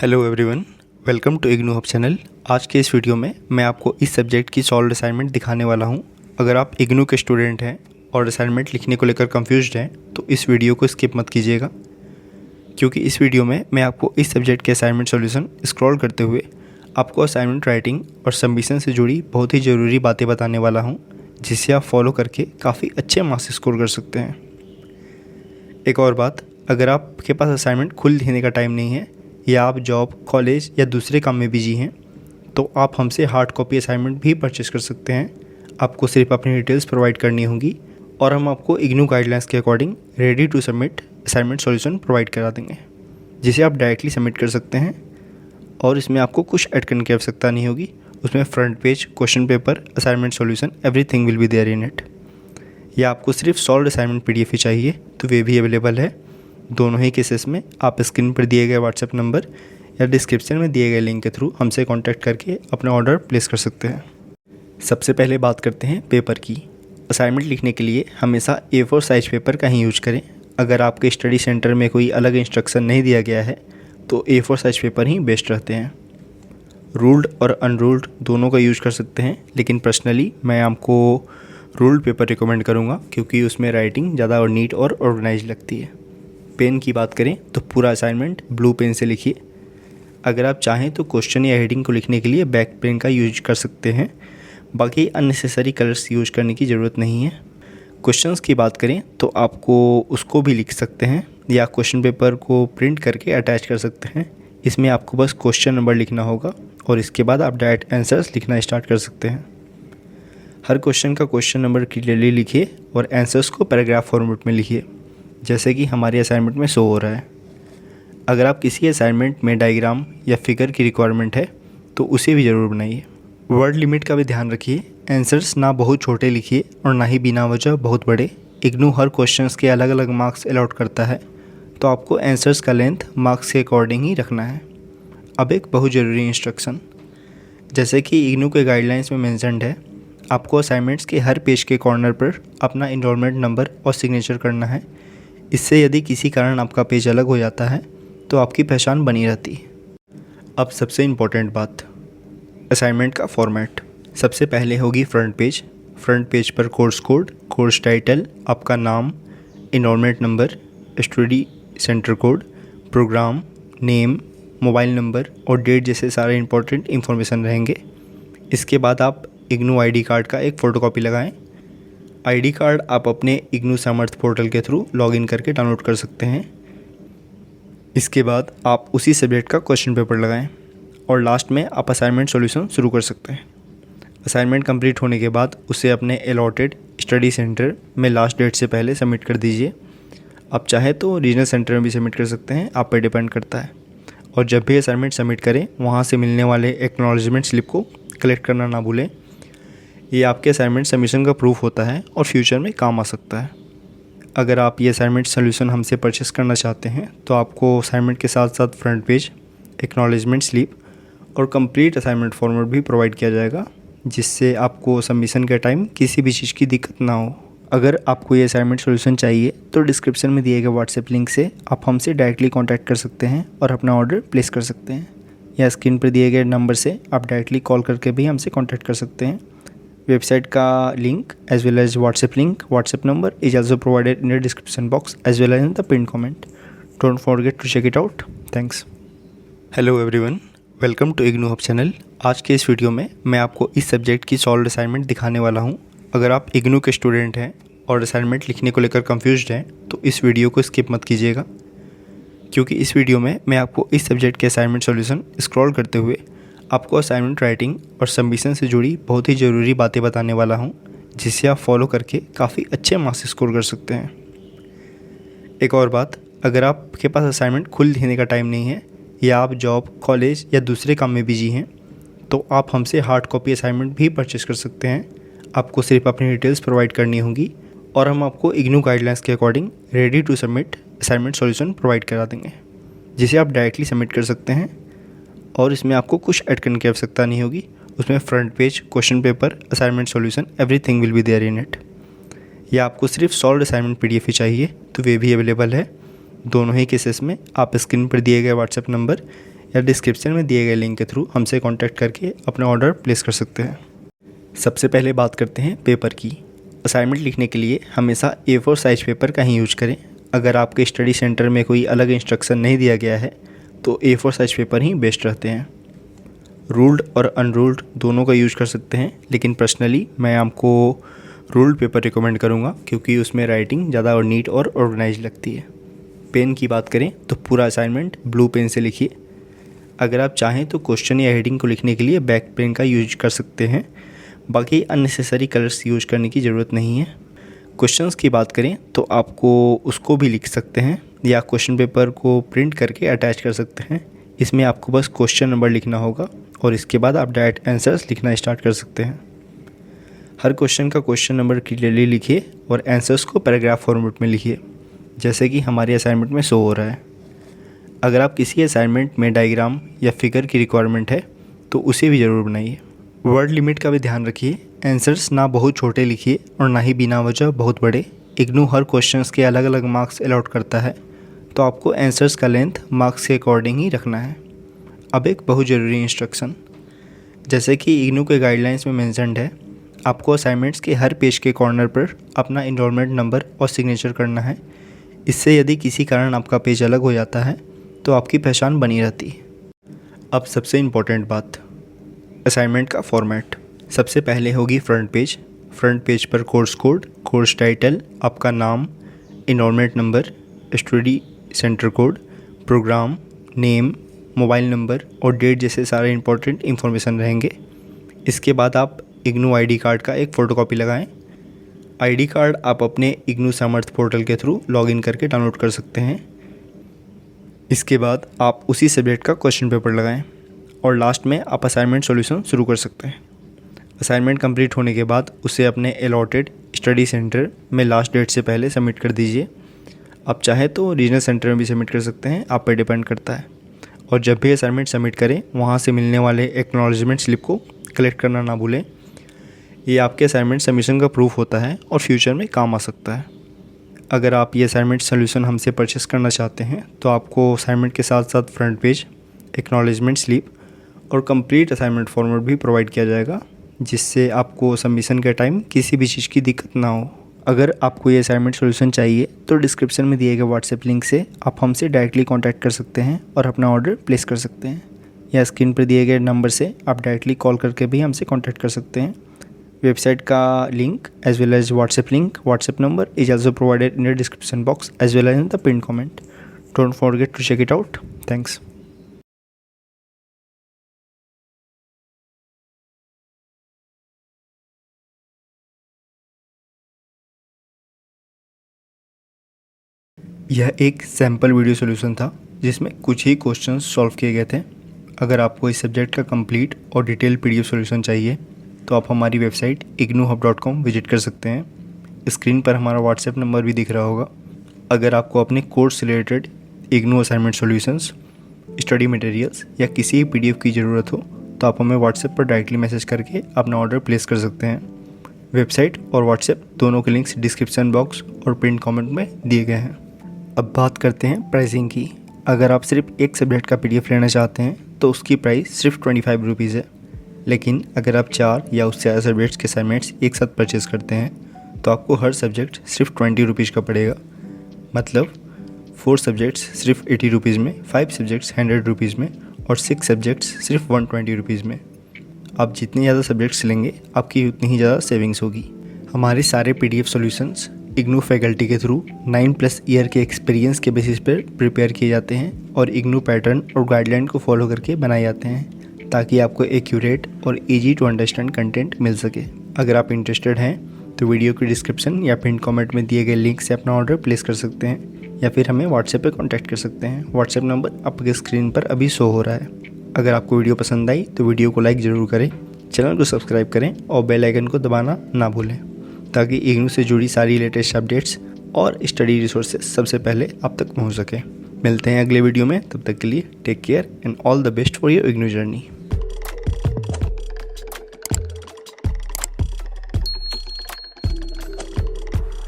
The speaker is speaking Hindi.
Hello everyone, welcome to IGNOU hub channel. आज के इस वीडियो में मैं आपको इस सब्जेक्ट की सॉल्व असाइनमेंट दिखाने वाला हूं। अगर आप इग्नू के स्टूडेंट हैं और असाइनमेंट लिखने को लेकर कंफ्यूज्ड हैं तो इस वीडियो को स्किप मत कीजिएगा, क्योंकि इस वीडियो में मैं आपको इस सब्जेक्ट के असाइनमेंट सॉल्यूशन स्क्रॉल करते हुए आपको असाइनमेंट राइटिंग और सबमिशन से जुड़ी बहुत ही ज़रूरी बातें बताने वाला हूँ, जिसे आप फॉलो करके काफ़ी अच्छे मार्क्स स्कोर कर सकते हैं। एक और बात, अगर आपके पास असाइनमेंट खुद लिखने का टाइम नहीं है या आप जॉब, कॉलेज या दूसरे काम में बिजी हैं तो आप हमसे हार्ड कॉपी असाइनमेंट भी परचेस कर सकते हैं। आपको सिर्फ अपनी डिटेल्स प्रोवाइड करनी होगी और हम आपको इग्नू गाइडलाइंस के according ready to submit assignment solution provide करा देंगे, जिसे आप डायरेक्टली सबमिट कर सकते हैं और इसमें आपको कुछ ऐड करने की आवश्यकता नहीं होगी। उसमें front page, question paper, assignment solution, everything will be there in it. या आपको सिर्फ सॉल्व असाइनमेंट PDF ही चाहिए तो वे भी अवेलेबल है। दोनों ही केसेस में आप स्क्रीन पर दिए गए व्हाट्सएप नंबर या डिस्क्रिप्शन में दिए गए लिंक के थ्रू हमसे कांटेक्ट करके अपना ऑर्डर प्लेस कर सकते हैं। सबसे पहले बात करते हैं पेपर की। असाइनमेंट लिखने के लिए हमेशा A4 साइज पेपर का ही यूज करें। अगर आपके स्टडी सेंटर में कोई अलग इंस्ट्रक्शन नहीं दिया गया है तो A4 साइज पेपर ही बेस्ट रहते हैं। रूल्ड और अनरूल्ड दोनों का यूज कर सकते हैं, लेकिन पर्सनली मैं आपको रूल्ड पेपर रिकमेंड करूँगा क्योंकि उसमें राइटिंग ज़्यादा और नीट और ऑर्गेनाइज लगती है। पेन की बात करें तो पूरा असाइनमेंट ब्लू पेन से लिखिए। अगर आप चाहें तो क्वेश्चन या हेडिंग को लिखने के लिए ब्लैक पेन का यूज कर सकते हैं। बाकी अननेसेसरी कलर्स यूज करने की ज़रूरत नहीं है। क्वेश्चंस की बात करें तो आपको उसको भी लिख सकते हैं या क्वेश्चन पेपर को प्रिंट करके अटैच कर सकते हैं। इसमें आपको बस क्वेश्चन नंबर लिखना होगा और इसके बाद आप डायरेक्ट आंसर्स लिखना स्टार्ट कर सकते हैं। हर क्वेश्चन का क्वेश्चन नंबर क्लियरली लिखिए और आंसर्स को पैराग्राफ फॉर्मेट में लिखिए, जैसे कि हमारे असाइनमेंट में शो हो रहा है। अगर आप किसी असाइनमेंट में डायग्राम या फिगर की रिक्वायरमेंट है तो उसे भी ज़रूर बनाइए। वर्ड लिमिट का भी ध्यान रखिए। आंसर्स ना बहुत छोटे लिखिए और ना ही बिना वजह बहुत बड़े। इग्नू हर क्वेश्चंस के अलग अलग मार्क्स अलॉट करता है, तो आपको आंसर्स का लेंथ मार्क्स के अकॉर्डिंग ही रखना है। अब एक बहुत ज़रूरी इंस्ट्रक्शन, जैसे कि इग्नू के गाइडलाइंस में मेंशन्ड है, आपको असाइनमेंट्स के हर पेज के कॉर्नर पर अपना इनरोलमेंट नंबर और सिग्नेचर करना है। इससे यदि किसी कारण आपका पेज अलग हो जाता है तो आपकी पहचान बनी रहती है। अब सबसे इम्पोर्टेंट बात, असाइनमेंट का फॉर्मेट। सबसे पहले होगी फ्रंट पेज। फ्रंट पेज पर कोर्स कोड, कोर्स टाइटल, आपका नाम, enrolment number, study centre code, programme name, mobile number और डेट जैसे सारे इंपॉर्टेंट इन्फॉर्मेशन रहेंगे। इसके बाद आप इग्नू ID कार्ड का एक फ़ोटोकॉपी लगाएं। ID कार्ड आप अपने इग्नू सामर्थ पोर्टल के थ्रू लॉगिन करके डाउनलोड कर सकते हैं। इसके बाद आप उसी सब्जेक्ट का क्वेश्चन पेपर लगाएं और लास्ट में आप असाइनमेंट सॉल्यूशन शुरू कर सकते हैं। असाइनमेंट कंप्लीट होने के बाद उसे अपने अलॉटेड स्टडी सेंटर में लास्ट डेट से पहले सबमिट कर दीजिए। आप चाहे तो रीजनल सेंटर में भी सबमिट कर सकते हैं, आप पर डिपेंड करता है। और जब भी असाइनमेंट सबमिट करें वहाँ से मिलने वाले एक्नॉलेजमेंट स्लिप को कलेक्ट करना ना भूलें। ये आपके असाइनमेंट सबमिशन का प्रूफ होता है और फ्यूचर में काम आ सकता है। अगर आप ये असाइनमेंट सॉल्यूशन हमसे परचेस करना चाहते हैं तो आपको असाइनमेंट के साथ साथ फ्रंट पेज, एक्नॉलेजमेंट स्लिप और कंप्लीट असाइनमेंट फॉर्मेट भी प्रोवाइड किया जाएगा, जिससे आपको सबमिशन के टाइम किसी भी चीज़ की दिक्कत ना हो। अगर आपको ये असाइनमेंट सॉल्यूशन चाहिए तो डिस्क्रिप्शन में दिए गए व्हाट्सएप लिंक से आप हमसे डायरेक्टली कॉन्टैक्ट कर सकते हैं और अपना ऑर्डर प्लेस कर सकते हैं, या स्क्रीन पर दिए गए नंबर से आप डायरेक्टली कॉल करके भी हमसे कॉन्टैक्ट कर सकते हैं। वेबसाइट का link as well as WhatsApp link, WhatsApp number is also provided in the description box as well as in the pinned comment. Don't forget to check it out. Thanks. Hello everyone, welcome to IGNOU hub channel. आज के इस वीडियो में मैं आपको इस सब्जेक्ट की सॉल्व असाइनमेंट दिखाने वाला हूँ। अगर आप इग्नू के स्टूडेंट हैं और असाइनमेंट लिखने को लेकर कंफ्यूज्ड हैं तो इस वीडियो को स्किप मत कीजिएगा, क्योंकि इस वीडियो में मैं आपको इस सब्जेक्ट के असाइनमेंट सॉल्यूशन स्क्रॉल करते हुए आपको असाइनमेंट राइटिंग और सबमिशन से जुड़ी बहुत ही ज़रूरी बातें बताने वाला हूं, जिसे आप फॉलो करके काफ़ी अच्छे मार्क्स स्कोर कर सकते हैं। एक और बात, अगर आपके पास असाइनमेंट खुद लिखने का टाइम नहीं है या आप जॉब, कॉलेज या दूसरे काम में बिजी हैं तो आप हमसे हार्ड कॉपी असाइनमेंट भी परचेस कर सकते हैं। आपको सिर्फ अपनी डिटेल्स प्रोवाइड करनी होगी और हम आपको इग्नू गाइडलाइंस के according ready to submit assignment solution provide करा देंगे, जिसे आप डायरेक्टली सबमिट कर सकते हैं और इसमें आपको कुछ ऐड करने की आवश्यकता नहीं होगी। उसमें front page, question paper, assignment solution, everything will be there in it. या आपको सिर्फ सॉल्व असाइनमेंट PDF ही चाहिए तो वे भी अवेलेबल है। दोनों ही केसेस में आप स्क्रीन पर दिए गए व्हाट्सएप नंबर या डिस्क्रिप्शन में दिए गए लिंक के थ्रू हमसे कांटेक्ट करके अपना ऑर्डर प्लेस कर सकते हैं। सबसे पहले बात करते हैं पेपर की। असाइनमेंट लिखने के लिए हमेशा A4 साइज पेपर का ही यूज करें। अगर आपके स्टडी सेंटर में कोई अलग इंस्ट्रक्शन नहीं दिया गया है तो A4 साइज पेपर ही बेस्ट रहते हैं। रूल्ड और अनरूल्ड दोनों का यूज़ कर सकते हैं, लेकिन पर्सनली मैं आपको रूल्ड पेपर रिकमेंड करूँगा क्योंकि उसमें राइटिंग ज़्यादा और नीट और ऑर्गेनाइज लगती है। पेन की बात करें तो पूरा असाइनमेंट ब्लू पेन से लिखिए। अगर आप चाहें तो क्वेश्चन या हेडिंग को लिखने के लिए ब्लैक पेन का यूज कर सकते हैं। बाकी अननेसेसरी कलर्स यूज करने की ज़रूरत नहीं है। क्वेश्चंस की बात करें तो आपको उसको भी लिख सकते हैं या क्वेश्चन पेपर को प्रिंट करके अटैच कर सकते हैं। इसमें आपको बस क्वेश्चन नंबर लिखना होगा और इसके बाद आप डायरेक्ट आंसर्स लिखना स्टार्ट कर सकते हैं। हर क्वेश्चन का क्वेश्चन नंबर क्लियरली लिखिए और आंसर्स को पैराग्राफ फॉर्मेट में लिखिए, जैसे कि हमारे असाइनमेंट में शो हो रहा है। अगर आप किसी असाइनमेंट में डायग्राम या फिगर की रिक्वायरमेंट है तो उसे भी ज़रूर बनाइए। वर्ड लिमिट का भी ध्यान रखिए। आंसर्स ना बहुत छोटे लिखिए और ना ही बिना वजह बहुत बड़े। इग्नू हर क्वेश्चंस के अलग अलग मार्क्स अलॉट करता है, तो आपको आंसर्स का लेंथ मार्क्स के अकॉर्डिंग ही रखना है। अब एक बहुत ज़रूरी इंस्ट्रक्शन, जैसे कि इग्नू के गाइडलाइंस में मेंशन्ड है, आपको असाइनमेंट्स के हर पेज के कॉर्नर पर अपना इनरोलमेंट नंबर और सिग्नेचर करना है। इससे यदि किसी कारण आपका पेज अलग हो जाता है तो आपकी पहचान बनी रहती है। अब सबसे इम्पोर्टेंट बात, असाइनमेंट का फॉर्मेट। सबसे पहले होगी फ्रंट पेज। फ्रंट पेज पर कोर्स कोड, कोर्स टाइटल, आपका नाम, enrolment number, study centre code, programme name, mobile number और डेट जैसे सारे इंपॉर्टेंट इन्फॉर्मेशन रहेंगे। इसके बाद आप इग्नू आईडी कार्ड का एक फ़ोटोकॉपी लगाएं। आईडी कार्ड आप अपने इग्नू सामर्थ पोर्टल के थ्रू लॉगिन करके डाउनलोड कर सकते हैं। इसके बाद आप उसी सब्जेक्ट का क्वेश्चन पेपर लगाएं और लास्ट में आप असाइनमेंट सॉल्यूशन शुरू कर सकते हैं। असाइनमेंट कंप्लीट होने के बाद उसे अपने अलॉटेड स्टडी सेंटर में लास्ट डेट से पहले सबमिट कर दीजिए। आप चाहे तो रीजनल सेंटर में भी सबमिट कर सकते हैं, आप पे डिपेंड करता है। और जब भी असाइनमेंट सबमिट करें वहाँ से मिलने वाले एक्नॉलेजमेंट स्लिप को कलेक्ट करना ना भूलें। ये आपके असाइनमेंट सबमिशन का प्रूफ होता है और फ्यूचर में काम आ सकता है। अगर आप ये असाइनमेंट सोल्यूशन हमसे परचेस करना चाहते हैं तो आपको असाइनमेंट के साथ साथ फ्रंट पेज, एक्नॉलेजमेंट स्लिप और कंप्लीट असाइनमेंट फॉर्मेट भी प्रोवाइड किया जाएगा, जिससे आपको सबमिशन के टाइम किसी भी चीज़ की दिक्कत ना हो। अगर आपको ये असाइनमेंट सॉल्यूशन चाहिए तो डिस्क्रिप्शन में दिए गए व्हाट्सएप लिंक से आप हमसे डायरेक्टली कांटेक्ट कर सकते हैं और अपना ऑर्डर प्लेस कर सकते हैं, या स्क्रीन पर दिए गए नंबर से आप डायरेक्टली कॉल करके भी हमसे कांटेक्ट कर सकते हैं। वेबसाइट का link as well as WhatsApp link, WhatsApp number is also provided in the description box as well as in the pinned comment. Don't forget to check it out. Thanks. यह एक सैम्पल वीडियो सॉल्यूशन था जिसमें कुछ ही क्वेश्चंस सॉल्व किए गए थे। अगर आपको इस सब्जेक्ट का कंप्लीट और डिटेल PDF सॉल्यूशन चाहिए तो आप हमारी वेबसाइट ignuhub.com विजिट कर सकते हैं। स्क्रीन पर हमारा व्हाट्सएप नंबर भी दिख रहा होगा। अगर आपको अपने कोर्स से related IGNOU assignment solutions, study materials या किसी PDF की ज़रूरत हो तो आप हमें व्हाट्सएप पर डायरेक्टली मैसेज करके अपना ऑर्डर प्लेस कर सकते हैं। वेबसाइट और व्हाट्सएप दोनों के लिंक्स डिस्क्रिप्शन बॉक्स और पिन कमेंट में दिए गए हैं। अब बात करते हैं प्राइसिंग की। अगर आप सिर्फ एक सब्जेक्ट का PDF लेना चाहते हैं तो उसकी प्राइस सिर्फ 25 रुपीज़ है, लेकिन अगर आप 4 या उससे ज़्यादा सब्जेक्ट्स के असाइनमेंट्स एक साथ परचेज़ करते हैं तो आपको हर सब्जेक्ट सिर्फ 20 रुपीज़ का पड़ेगा। मतलब 4 सब्जेक्ट्स सिर्फ 80 रुपीज़ में, 5 सब्जेक्ट्स 100 रुपीज़ में और 6 सब्जेक्ट्स सिर्फ 120 रुपीज़ में। आप जितनी ज़्यादा सब्जेक्ट्स लेंगे आपकी उतनी ही ज़्यादा सेविंग्स होगी। हमारे सारे PDF सॉल्यूशंस इग्नू फैकल्टी के थ्रू 9+ ईयर के एक्सपीरियंस के बेसिस पर प्रिपेयर किए जाते हैं और इग्नू पैटर्न और गाइडलाइन को फॉलो करके बनाए जाते हैं ताकि आपको एक्यूरेट और इजी टू अंडरस्टैंड कंटेंट मिल सके। अगर आप इंटरेस्टेड हैं तो वीडियो के डिस्क्रिप्शन या पिन कमेंट में दिए गए लिंक से अपना ऑर्डर प्लेस कर सकते हैं या फिर हमें व्हाट्सएप पे कांटेक्ट कर सकते हैं। व्हाट्सएप नंबर आपके स्क्रीन पर अभी शो हो रहा है। अगर आपको वीडियो पसंद आई तो वीडियो को लाइक ज़रूर करें, चैनल को सब्सक्राइब करें और बेल आइकन को दबाना ना भूलें ताकि इग्नू से जुड़ी सारी लेटेस्ट अपडेट्स और स्टडी रिसोर्सेज सबसे पहले आप तक पहुंच सके। मिलते हैं अगले वीडियो में, तब तक के लिए take care and all the best for your IGNOU journey.